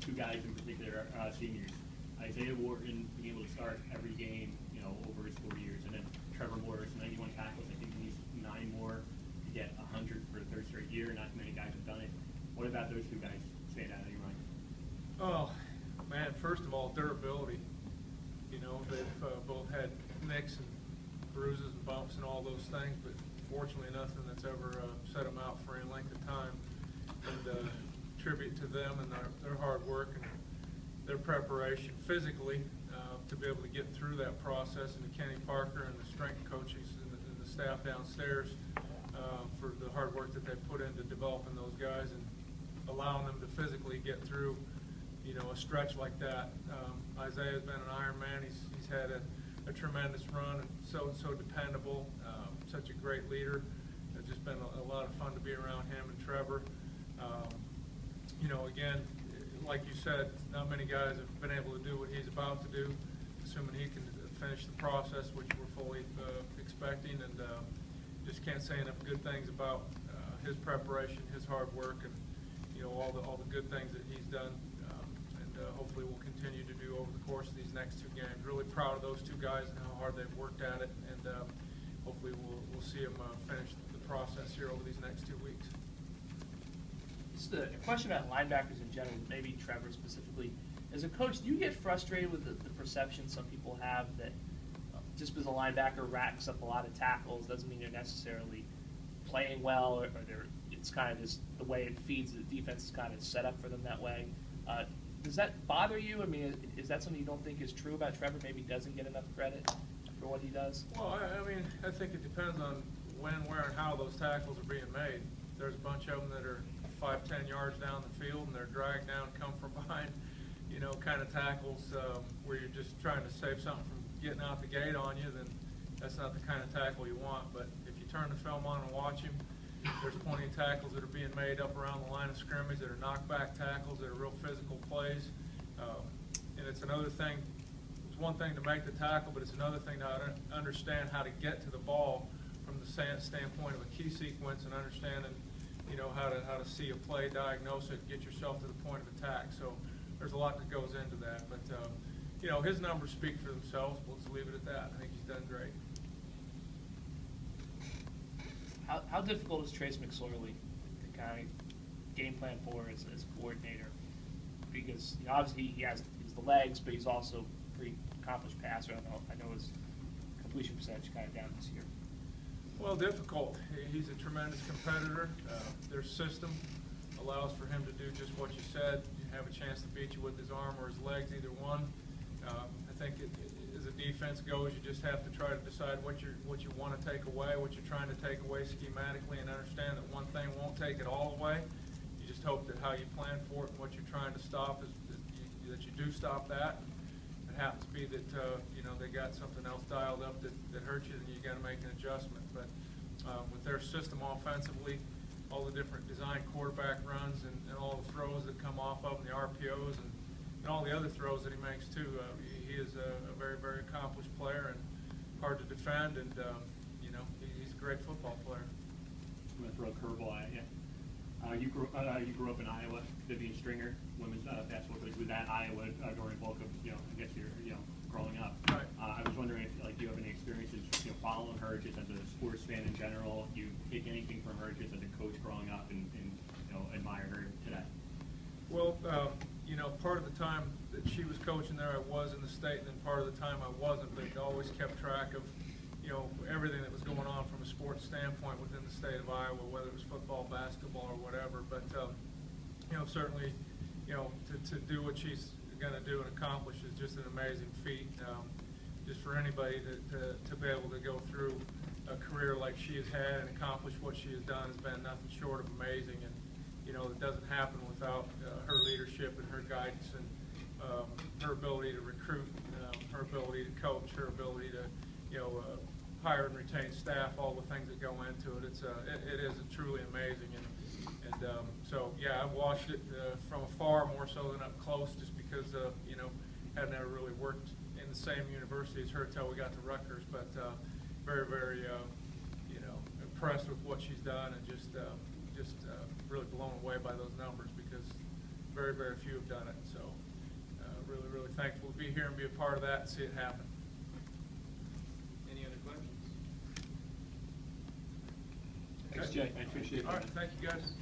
two guys in particular, seniors. Isaiah Wharton being able to start every game, over his 4 years, and then Trevor Morris, 91 tackles. I think he needs 9 more to get 100 for the third straight year. Not many guys have done it. What about those two guys stand out in your mind? Oh, man, first of all, durability. They've both had nicks and bruises and bumps and all those things, but fortunately nothing that's ever set them out for any length of time. And tribute to them and their hard work and their preparation physically to be able to get through that process, and to Kenny Parker and the strength coaches and the staff downstairs for the hard work that they put into developing those guys and allowing them to physically get through a stretch like that. Isaiah's been an Iron Man. He's had a tremendous run, and so dependable, such a great leader. It's just been a lot of fun to be around him and Trevor. Again, like you said, not many guys have been able to do what he's about to do, assuming he can finish the process, which we're fully expecting, and just can't say enough good things about his preparation, his hard work, and all the good things that he's done, and hopefully will continue to do over the course of these next two games. Really proud of those two guys and how hard they've worked at it, and hopefully we'll see them finish the process here over these next 2 weeks. Just a question about linebackers in general, maybe Trevor specifically. As a coach, do you get frustrated with the perception some people have that just because a linebacker racks up a lot of tackles doesn't mean they're necessarily playing well, or it's kind of just the way it feeds the defense is kind of set up for them that way? Does that bother you? I mean, is that something you don't think is true about Trevor? Maybe doesn't get enough credit for what he does? Well, I think it depends on when, where, and how those tackles are being made. There's a bunch of them that are 5-10 yards down the field, and they're dragged down, come from behind, kind of tackles where you're just trying to save something from getting out the gate on you. Then that's not the kind of tackle you want. But if you turn the film on and watch him, there's plenty of tackles that are being made up around the line of scrimmage that are knockback tackles, that are real physical plays. And it's another thing. It's one thing to make the tackle, but it's another thing to understand how to get to the ball from the standpoint of a key sequence and understanding how to see a play, diagnose it, get yourself to the point of attack. So there's a lot that goes into that. But, his numbers speak for themselves. We'll just leave it at that. I think he's done great. How difficult is Trace McSorley to kind of game plan for as coordinator? Because obviously he's the legs, but he's also a pretty accomplished passer. I know his completion percentage kind of down this year. Well, difficult. He's a tremendous competitor. Their system allows for him to do just what you said. You have a chance to beat you with his arm or his legs, either one. I think as a defense goes, you just have to try to decide what you want to take away, what you're trying to take away schematically, and understand that one thing won't take it all away. You just hope that how you plan for it and what you're trying to stop is that you do stop that. It happens to be that they got something else dialed up that hurt you, then you got to make an adjustment. But with their system offensively, all the different design quarterback runs and all the throws that come off of them, the RPOs and all the other throws that he makes too, he is a very, very accomplished player and hard to defend, and he's a great football player. I'm going to throw a curveball at you. You grew up in Iowa. Vivian Stringer, women's basketball coach, was at Iowa during the bulk of I guess your growing up. Right. I was wondering if you have any experiences following her just as a sports fan in general. Do you take anything from her just as a coach growing up and admire her today? Well, part of the time that she was coaching there, I was in the state, and then part of the time I wasn't. But I always kept track of everything that was going on from a sports standpoint within the state of Iowa, whether it was football, basketball, or whatever. But certainly, to do what she's going to do and accomplish is just an amazing feat. Just for anybody to be able to go through a career like she has had and accomplish what she has done has been nothing short of amazing. And it doesn't happen without her leadership and her guidance and her ability to recruit, her ability to coach, her ability to hire and retain staff, all the things that go into it. It is truly amazing, and so yeah, I've watched it from afar more so than up close, just because had never really worked in the same university as her till we got to Rutgers, but very, very impressed with what she's done, and just really blown away by those numbers, because very, very few have done it. So really, really thankful to be here and be a part of that and see it happen. Any other questions? Thanks, Jay. I appreciate it. All right, thank you, guys.